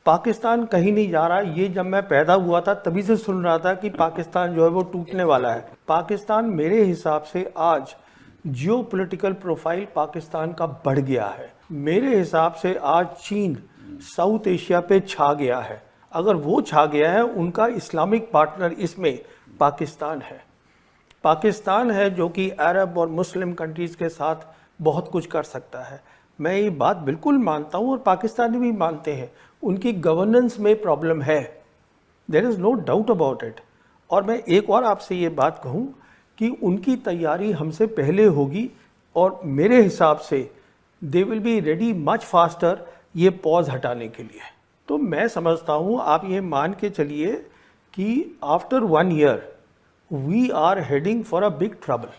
पाकिस्तान कहीं नहीं जा रहा। ये जब मैं पैदा हुआ था तभी से सुन रहा था कि पाकिस्तान जो है वो टूटने वाला है। पाकिस्तान मेरे हिसाब से आज जियोपॉलिटिकल प्रोफाइल पाकिस्तान का बढ़ गया है। मेरे हिसाब से आज चीन साउथ एशिया पे छा गया है। अगर वो छा गया है, उनका इस्लामिक पार्टनर इसमें पाकिस्तान है। पाकिस्तान है जो कि अरब और मुस्लिम कंट्रीज़ के साथ बहुत कुछ कर सकता है। मैं ये बात बिल्कुल मानता हूँ और पाकिस्तानी भी मानते हैं, उनकी गवर्नेंस में प्रॉब्लम है, there is no doubt about it. और मैं एक और आपसे ये बात कहूँ कि उनकी तैयारी हमसे पहले होगी और मेरे हिसाब से they will be ready much faster ये पॉज हटाने के लिए। तो मैं समझता हूँ, आप ये मान के चलिए कि after 1 year we are heading for a big trouble.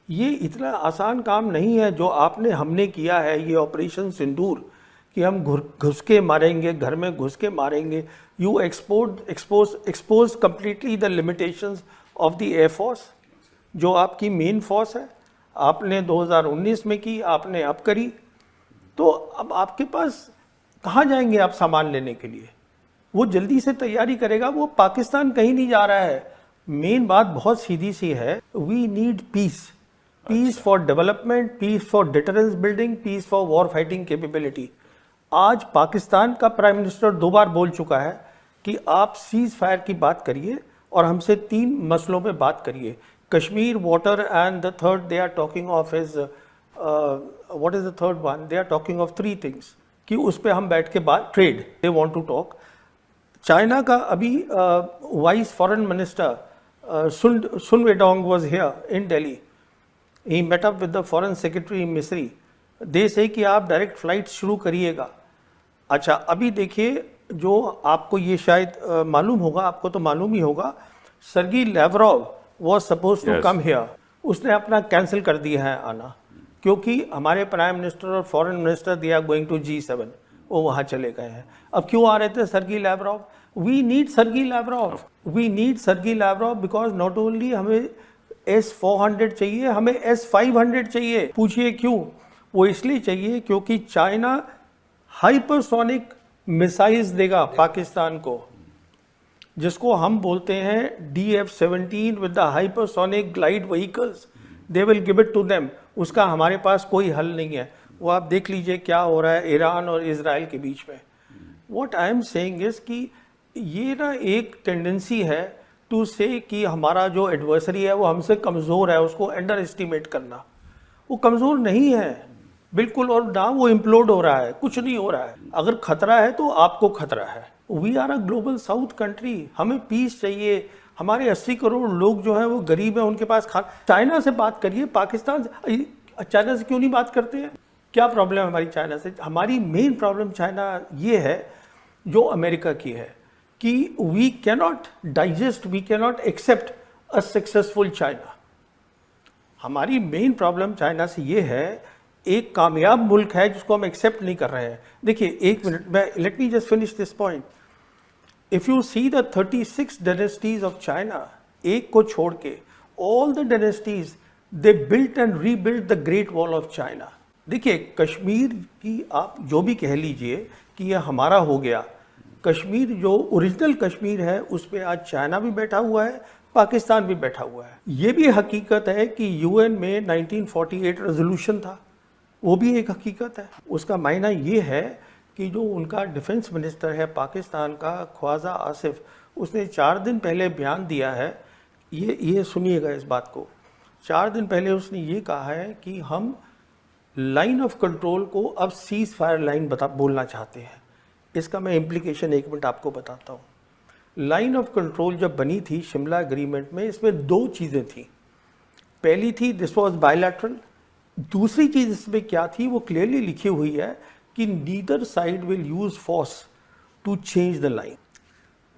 ये इतना आसान काम नहीं है जो हमने किया है, ये ऑपरेशन सिंदूर, कि हम घुस के मारेंगे, घर में घुस के मारेंगे। You expose completely the limitations of the air force, जो आपकी मेन फोर्स है। आपने 2019 में की, आपने अब करी, तो अब आपके पास कहाँ जाएंगे आप सामान लेने के लिए? वो जल्दी से तैयारी करेगा। वो पाकिस्तान कहीं नहीं जा रहा है। मेन बात बहुत सीधी सी है, we need peace, peace for development, peace for deterrence building, peace for war fighting capability. आज पाकिस्तान का प्राइम मिनिस्टर 2 बार बोल चुका है कि आप सीज फायर की बात करिए और हमसे 3 मसलों पे बात करिए, Kashmir, water and the third they are talking of is what is the third one, they are talking of 3 things कि उस पे हम बैठ के बात, trade they want to talk. China का अभी vice foreign minister Sun Weidong was here in Delhi, he met up with the foreign secretary Misri. They से कि आप डायरेक्ट फ्लाइट शुरू करिएगा। अच्छा, अभी देखिए, जो आपको ये शायद मालूम होगा, आपको तो मालूम ही होगा, Sergey Lavrov was suppose to come here, उसने अपना कैंसिल कर दिया है आना, क्योंकि हमारे प्राइम मिनिस्टर और foreign minister they are going to G7, वो वहाँ चले गए हैं। अब क्यों आ रहे थे Sergey Lavrov? We need Sergey Lavrov, we need Sergey Lavrov because not only हमें S-400 चाहिए, हमें S-500 चाहिए। पूछिए क्यों? वो इसलिए चाहिए क्योंकि चाइना हाइपरसोनिक मिसाइल्स देगा पाकिस्तान को, जिसको हम बोलते हैं DF-17 with the hypersonic glide vehicles, they will give it to them. उसका हमारे पास कोई हल नहीं है। वो आप देख लीजिए क्या हो रहा है ईरान और इजराइल के बीच में। What I am saying is कि ये ना एक टेंडेंसी है टू से कि हमारा जो एडवर्सरी है वो हमसे कमज़ोर है, उसको अंडर एस्टिमेट करना। वो कमज़ोर नहीं है बिल्कुल, और ना वो इम्प्लोड हो रहा है, कुछ नहीं हो रहा है। अगर खतरा है तो आपको खतरा है। We are a global south country, हमें पीस चाहिए। हमारे 80 करोड़ लोग जो हैं वो गरीब हैं, उनके पास चाइना से बात करिए, पाकिस्तान से, चाइना से क्यों नहीं बात करते हैं? क्या प्रॉब्लम है हमारी चाइना से? हमारी मेन प्रॉब्लम चाइना ये है जो अमेरिका की है कि we cannot digest, we cannot accept a successful China. हमारी मेन प्रॉब्लम चाइना से ये है, एक कामयाब मुल्क है जिसको हम एक्सेप्ट नहीं कर रहे हैं। देखिए 1 मिनट, मैं let me just finish this point. If you see the 36 dynasties of China, एक को छोड़ के all the dynasties they built and rebuilt the great wall of China. देखिए कश्मीर की आप जो भी कह लीजिए कि यह हमारा हो गया, कश्मीर जो ओरिजिनल कश्मीर है उस पर आज चाइना भी बैठा हुआ है, पाकिस्तान भी बैठा हुआ है। ये भी हकीकत है कि यूएन में 1948 रेजोल्यूशन था, वो भी एक हकीकत है। उसका मायना ये है कि जो उनका डिफेंस मिनिस्टर है पाकिस्तान का, ख्वाजा आसिफ, उसने 4 दिन पहले बयान दिया है, ये सुनिएगा इस बात को। 4 दिन पहले उसने ये कहा है कि हम लाइन ऑफ कंट्रोल को अब सीज फायर लाइन बोलना चाहते हैं। इसका मैं इम्प्लीकेशन 1 मिनट आपको बताता हूँ। लाइन ऑफ कंट्रोल जब बनी थी शिमला एग्रीमेंट में, इसमें 2 चीज़ें थी। पहली थी दिस वाज बायलैटरल, दूसरी चीज़ इसमें क्या थी वो क्लियरली लिखी हुई है कि neither side will use force to change the line.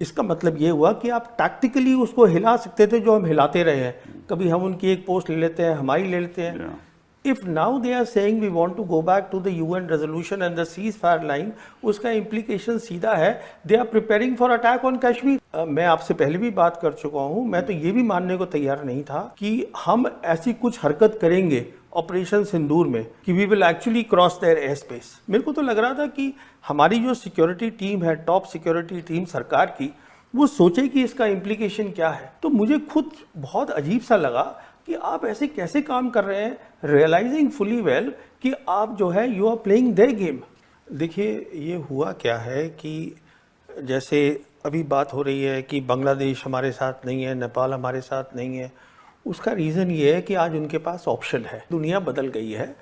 इसका मतलब ये हुआ कि आप टैक्टिकली उसको हिला सकते थे, जो हम हिलाते रहे हैं। कभी हम उनकी एक पोस्ट ले लेते हैं, हमारी ले लेते हैं। If now they are saying we want to go back to the UN resolution and the ceasefire line, उसका इम्प्लीकेशन सीधा है they are preparing for attack on Kashmir. मैं आपसे पहले भी बात कर चुका हूं, मैं तो ये भी मानने को तैयार नहीं था कि हम ऐसी कुछ हरकत करेंगे ऑपरेशन सिंदूर में कि we will actually cross their air space. मेरे को तो लग रहा था कि हमारी जो सिक्योरिटी टीम है, टॉप सिक्योरिटी टीम सरकार की, वो सोचे कि इसका इम्प्लीकेशन क्या है। तो मुझे खुद बहुत अजीब सा लगा कि आप ऐसे कैसे काम कर रहे हैं, रियलाइजिंग फुली वेल कि आप जो है you are playing their game. देखिए ये हुआ क्या है कि जैसे अभी बात हो रही है कि बांग्लादेश हमारे साथ नहीं है, नेपाल हमारे साथ नहीं है, उसका रीज़न ये है कि आज उनके पास ऑप्शन है। दुनिया बदल गई है।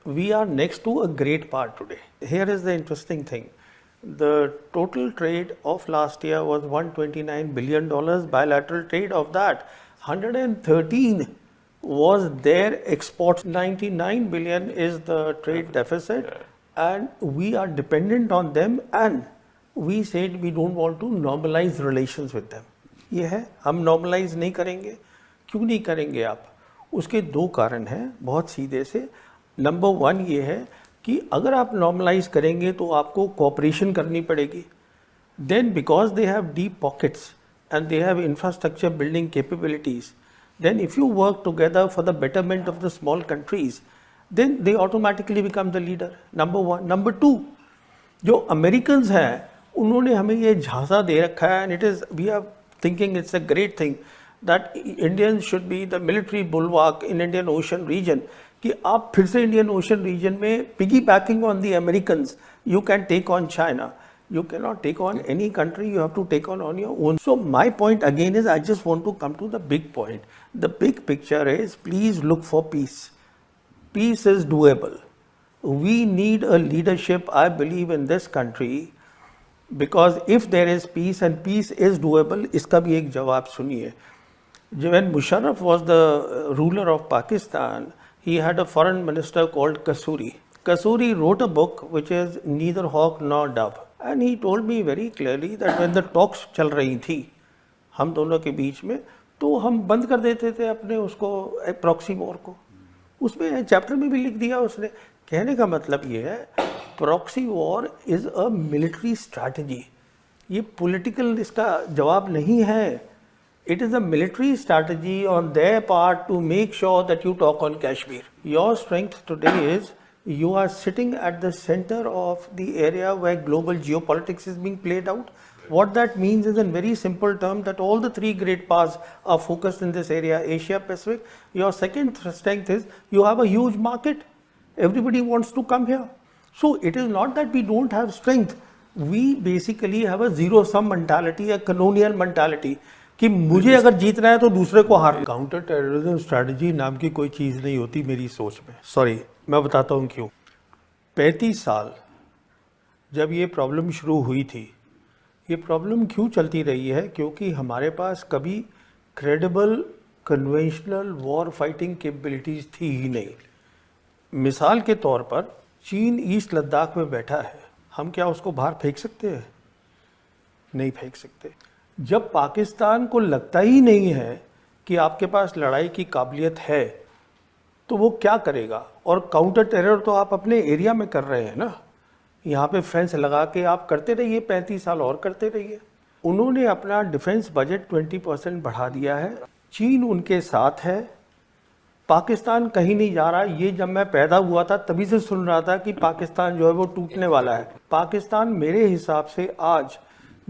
We are next to a great part today. Here is the interesting thing, the total trade of last year was $129 billion. Bilateral trade of that, 113 was their exports. 99 billion is the trade deficit, and we are dependent on them, and we said we don't want to normalize relations with them. ये है, हम normalize नहीं करेंगे। क्यों नहीं करेंगे आप? उसके दो कारण हैं बहुत सीधे से। नंबर वन ये है कि अगर आप नॉर्मलाइज करेंगे तो आपको कोऑपरेशन करनी पड़ेगी। Then because they have deep pockets and they have infrastructure building capabilities, then if you work together for the betterment of the small countries, then they automatically become the leader. Number one. Number two, जो Americans हैं उन्होंने हमें ये झांसा दे रखा है, and it is we are thinking it's a great thing that Indians should be the military bulwark in Indian ocean region, कि आप फिर से इंडियन ओशन रीजन में piggybacking on the Americans, you can take on China, you cannot take on any country, you have to take on your own. So my point again is, I just want to come to the big point. The big picture is, please look for peace. Peace is doable. We need a leadership, I believe, in this country, because if there is peace and peace is doable, इसका भी एक जवाब सुनिए। When Musharraf was the ruler of Pakistan, he had a foreign minister called Kasuri. Kasuri wrote a book which is Neither Hawk Nor Dove. And he told me very clearly that when the talks चल रही थी हम दोनों के बीच में, तो हम बंद कर देते थे अपने उसको प्रॉक्सी वॉर को। उसमें चैप्टर में भी लिख दिया उसने। कहने का मतलब ये है, proxy war is a military strategy. ये पॉलिटिकल इसका जवाब नहीं है। It is a military strategy on their part to make sure that you talk on Kashmir. Your strength today is you are sitting at the center of the area where global geopolitics is being played out. What that means is, in very simple terms, that all the three great powers are focused in this area, Asia Pacific. Your second strength is you have a huge market. Everybody wants to come here. So it is not that we don't have strength. We basically have a zero-sum mentality, a colonial mentality. कि मुझे अगर जीतना है तो दूसरे को हार। Counter terrorism strategy नाम की कोई चीज़ नहीं होती मेरी सोच में। सॉरी, मैं बताता हूँ क्यों। 35 साल जब ये प्रॉब्लम शुरू हुई थी, ये प्रॉब्लम क्यों चलती रही है? क्योंकि हमारे पास कभी credible conventional war fighting capabilities थी ही नहीं। मिसाल के तौर पर चीन ईस्ट लद्दाख में बैठा है, हम क्या उसको बाहर फेंक सकते हैं? नहीं फेंक सकते। जब पाकिस्तान को लगता ही नहीं है कि आपके पास लड़ाई की काबिलियत है, तो वो क्या करेगा? और काउंटर टेरर तो आप अपने एरिया में कर रहे हैं ना, यहाँ पे फेंस लगा के आप करते रहिए, 35 साल और करते रहिए। उन्होंने अपना डिफेंस बजट 20% बढ़ा दिया है। चीन उनके साथ है, पाकिस्तान कहीं नहीं जा रहा। ये जब मैं पैदा हुआ था तभी से सुन रहा था कि पाकिस्तान जो है वो टूटने वाला है। पाकिस्तान मेरे हिसाब से आज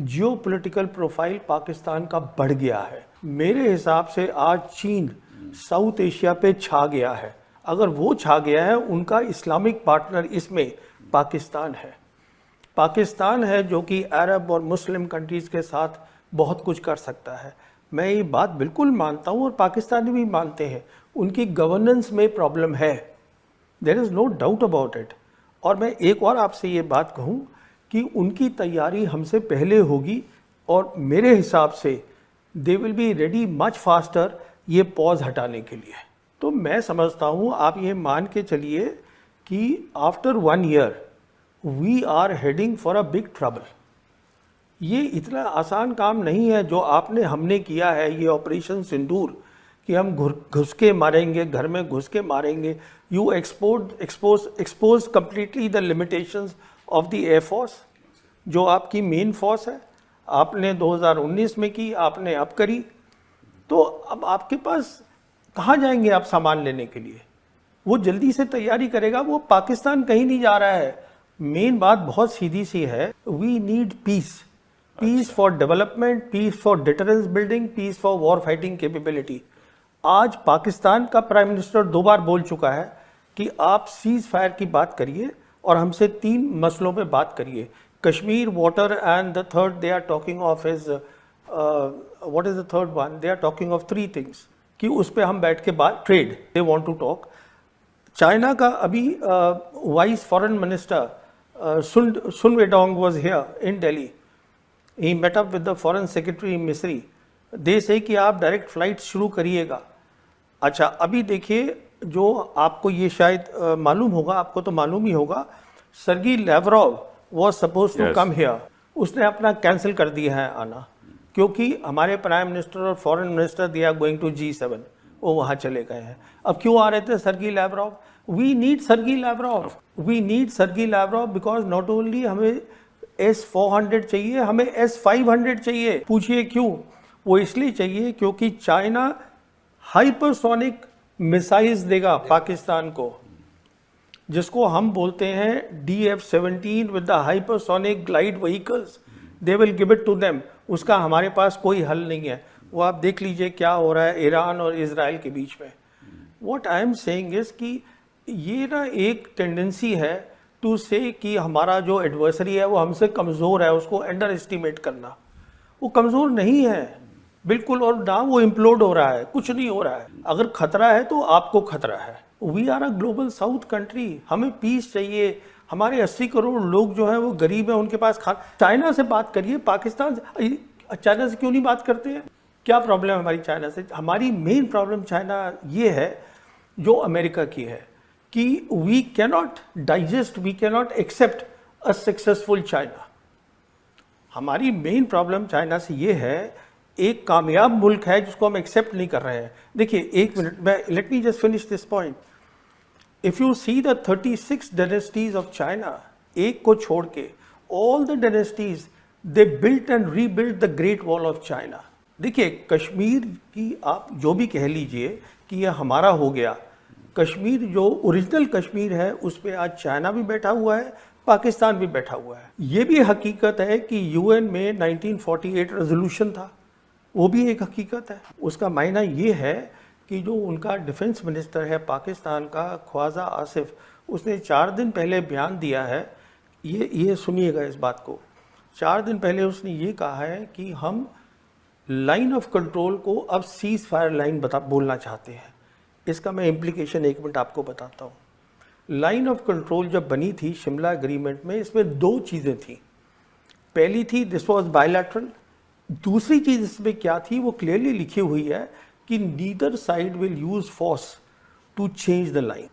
जियोपॉलिटिकल प्रोफाइल पाकिस्तान का बढ़ गया है। मेरे हिसाब से आज चीन साउथ एशिया पे छा गया है। अगर वो छा गया है, उनका इस्लामिक पार्टनर इसमें पाकिस्तान है। पाकिस्तान है जो कि अरब और मुस्लिम कंट्रीज़ के साथ बहुत कुछ कर सकता है। मैं ये बात बिल्कुल मानता हूँ और पाकिस्तानी भी मानते हैं, उनकी गवर्नेंस में प्रॉब्लम है। There is no doubt about it. और मैं एक और आपसे ये बात कहूँ कि उनकी तैयारी हमसे पहले होगी, और मेरे हिसाब से they will be ready much faster ये पॉज हटाने के लिए। तो मैं समझता हूँ, आप ये मान के चलिए कि after 1 year we are heading for a big trouble. ये इतना आसान काम नहीं है जो आपने हमने किया है, ये ऑपरेशन सिंदूर, कि हम घुस के मारेंगे, घर में घुस के मारेंगे। You expose completely the limitations of the air force, जो आपकी मेन फोर्स है। आपने 2019 में की, आपने अब करी, तो अब आपके पास कहाँ जाएंगे आप सामान लेने के लिए? वो जल्दी से तैयारी करेगा, वो पाकिस्तान कहीं नहीं जा रहा है। मेन बात बहुत सीधी सी है, we need peace, peace for development, peace for deterrence building, peace for war fighting capability. आज पाकिस्तान का प्राइम मिनिस्टर 2 बार बोल चुका है कि आप सीज फायर की बात करिए और हमसे 3 मसलों पे बात करिए, Kashmir, water and the third they are talking of is what is the third one, they are talking of 3 things कि उस पे हम बैठ के बात, trade they want to talk. China का अभी vice foreign minister Sun Weidong was here in Delhi, he met up with the foreign secretary Misri, they से कि आप डायरेक्ट फ्लाइट शुरू करिएगा। अच्छा, अभी देखिए, जो आपको ये शायद मालूम होगा, आपको तो मालूम ही होगा, Sergey Lavrov was suppose to come here, उसने अपना कैंसिल कर दिया है आना, क्योंकि हमारे प्राइम मिनिस्टर और foreign minister they are going to G7, वो वहाँ चले गए हैं। अब क्यों आ रहे थे Sergey Lavrov? We need Sergey Lavrov, we need Sergey Lavrov because not only हमें S-400 चाहिए, हमें S-500 चाहिए। पूछिए क्यों? वो इसलिए चाहिए क्योंकि चाइना हाइपरसोनिक मिसाइल्स देगा पाकिस्तान को, जिसको हम बोलते हैं DF-17 with the hypersonic glide vehicles, they will give it to them. उसका हमारे पास कोई हल नहीं है। वो आप देख लीजिए क्या हो रहा है ईरान और इजराइल के बीच में। What I am saying is कि ये ना एक टेंडेंसी है टू से कि हमारा जो एडवर्सरी है वो हमसे कमज़ोर है, उसको अंडर एस्टिमेट करना। वो कमज़ोर नहीं है बिल्कुल, और ना वो इम्प्लोड हो रहा है, कुछ नहीं हो रहा है। अगर खतरा है तो आपको खतरा है। We are a global south country, हमें पीस चाहिए। हमारे 80 करोड़ लोग जो हैं वो गरीब हैं, उनके पास चाइना से बात करिए, पाकिस्तान से, चाइना से क्यों नहीं बात करते हैं? क्या प्रॉब्लम है हमारी चाइना से? हमारी मेन प्रॉब्लम चाइना ये है जो अमेरिका की है कि we cannot digest, we cannot accept a successful China. हमारी मेन प्रॉब्लम चाइना से ये है, एक कामयाब मुल्क है जिसको हम एक्सेप्ट नहीं कर रहे हैं। देखिए एक मिनट में, let me just finish this point. If you see the 36 dynasties of China, एक को छोड़ के all the dynasties they built and rebuilt the great wall of China. देखिए कश्मीर की आप जो भी कह लीजिए कि ये हमारा हो गया, कश्मीर जो ओरिजिनल कश्मीर है उस पर आज चाइना भी बैठा हुआ है, पाकिस्तान भी बैठा हुआ है। ये भी हकीकत है कि यूएन में 1948 रेजोल्यूशन था, वो भी एक हकीकत है। उसका मायना ये है कि जो उनका डिफेंस मिनिस्टर है पाकिस्तान का, ख्वाजा आसिफ, उसने 4 दिन पहले बयान दिया है, ये सुनिएगा इस बात को। 4 दिन पहले उसने ये कहा है कि हम लाइन ऑफ कंट्रोल को अब सीज फायर लाइन बोलना चाहते हैं। इसका मैं इम्प्लीकेशन 1 मिनट आपको बताता हूँ। लाइन ऑफ कंट्रोल जब बनी थी शिमला एग्रीमेंट में, इसमें 2 चीज़ें थी। पहली थी दिस वाज बायलैटरल, दूसरी चीज़ इसमें क्या थी वो क्लियरली लिखी हुई है कि neither side will use force to change the line.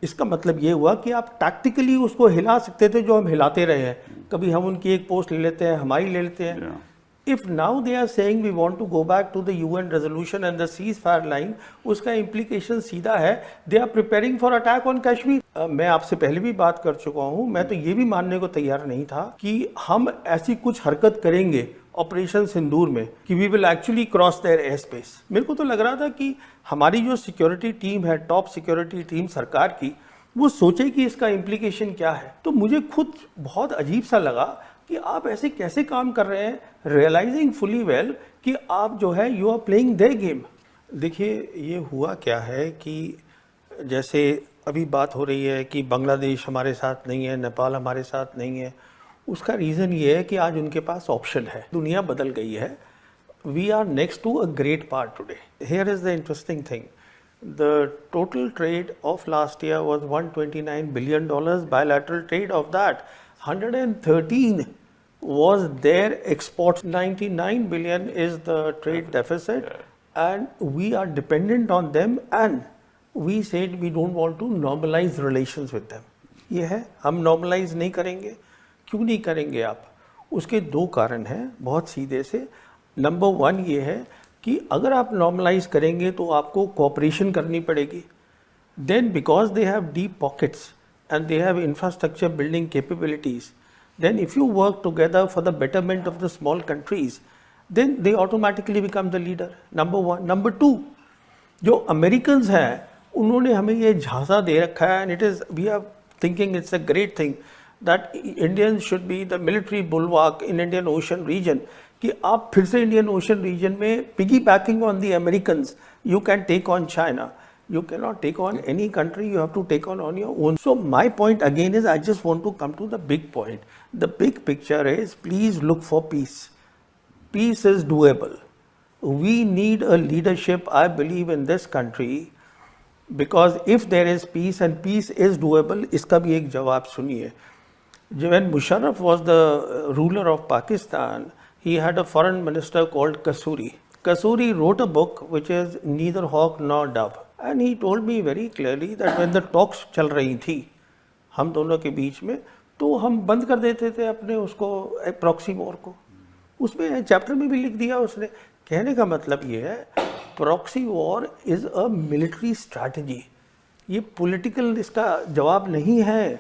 इसका मतलब ये हुआ कि आप टैक्टिकली उसको हिला सकते थे, जो हम हिलाते रहे हैं। कभी हम उनकी एक पोस्ट ले लेते हैं, हमारी ले लेते हैं। If now they are saying we want to go back to the UN resolution and the ceasefire line, उसका इम्प्लीकेशन सीधा है they are preparing for attack on Kashmir. मैं आपसे पहले भी बात कर चुका हूं, मैं तो ये भी मानने को तैयार नहीं था कि हम ऐसी कुछ हरकत करेंगे ऑपरेशन सिंदूर में कि we will actually cross their air space. मेरे को तो लग रहा था कि हमारी जो सिक्योरिटी टीम है, टॉप सिक्योरिटी टीम सरकार की, वो सोचे कि इसका इम्प्लीकेशन क्या है। तो मुझे खुद बहुत अजीब सा लगा कि आप ऐसे कैसे काम कर रहे हैं, रियलाइजिंग फुली वेल कि आप जो है you are playing their game. देखिए ये हुआ क्या है कि जैसे अभी बात हो रही है कि बांग्लादेश हमारे साथ नहीं है, नेपाल हमारे साथ नहीं है। उसका रीज़न ये है कि आज उनके पास ऑप्शन है, दुनिया बदल गई है। We are next to a great part today. Here is the interesting thing, the total trade of last year was $129 billion, bilateral trade of that 113 was their exports. 99 billion is the trade deficit, and we are dependent on them, and we said we don't want to normalize relations with them. ये है, हम normalize नहीं करेंगे। क्यों नहीं करेंगे आप? उसके 2 कारण हैं बहुत सीधे से। नंबर 1 ये है कि अगर आप नॉर्मलाइज करेंगे तो आपको कोऑपरेशन करनी पड़ेगी। Then because they have deep pockets and they have infrastructure building capabilities, then if you work together for the betterment of the small countries, then they automatically become the leader. Number 1। Number 2, जो Americans हैं उन्होंने हमें ये झांसा दे रखा है, and it is we are thinking it's a great thing that Indians should be the military bulwark in Indian ocean region, कि आप फिर से इंडियन ओशन रीजन में piggybacking on the Americans you can take on China. You cannot take on any country, you have to take on your own. So my point again is, I just want to come to the big point. The big picture is, please look for peace. Peace is doable. We need a leadership, I believe, in this country, because if there is peace and peace is doable, इसका भी एक जवाब सुनिए. When Musharraf was the ruler of Pakistan, he had a foreign minister called Kasuri. Kasuri wrote a book which is Neither Hawk Nor Dove. And he told me very clearly that when the talks चल रही थी हम दोनों के बीच में, तो हम बंद कर देते थे अपने उसको प्रॉक्सी वॉर को. उसमें चैप्टर में भी लिख दिया उसने. कहने का मतलब ये है, proxy war is a military strategy. ये पॉलिटिकल इसका जवाब नहीं है.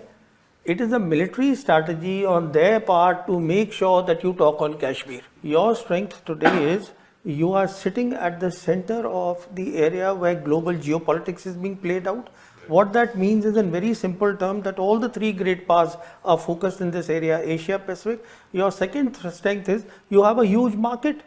It is a military strategy on their part to make sure that you talk on Kashmir. Your strength today is you are sitting at the center of the area where global geopolitics is being played out. What that means is, in very simple terms, that all the three great powers are focused in this area, Asia Pacific. Your second strength is you have a huge market.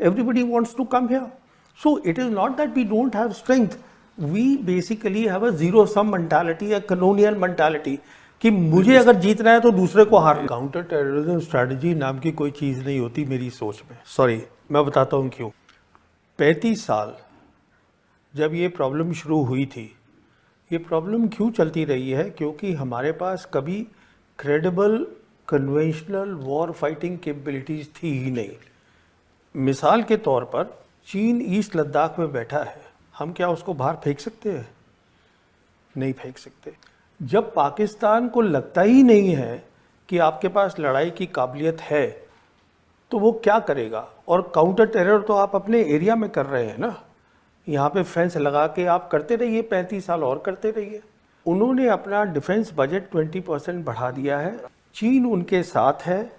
Everybody wants to come here. So it is not that we don't have strength. We basically have a zero-sum mentality, a colonial mentality. कि मुझे अगर जीतना है तो दूसरे को हारना. Counter terrorism strategy नाम की कोई चीज़ नहीं होती मेरी सोच में. सॉरी, मैं बताता हूँ क्यों. 35 साल जब ये प्रॉब्लम शुरू हुई थी, ये प्रॉब्लम क्यों चलती रही है? क्योंकि हमारे पास कभी credible conventional war fighting capabilities थी ही नहीं. मिसाल के तौर पर चीन ईस्ट लद्दाख में बैठा है, हम क्या उसको बाहर फेंक सकते हैं? नहीं फेंक सकते. जब पाकिस्तान को लगता ही नहीं है कि आपके पास लड़ाई की काबिलियत है, तो वो क्या करेगा? और काउंटर टेरर तो आप अपने एरिया में कर रहे हैं ना, यहाँ पे फेंस लगा के आप करते रहिए, 35 साल और करते रहिए. उन्होंने अपना डिफेंस बजट 20% बढ़ा दिया है. चीन उनके साथ है.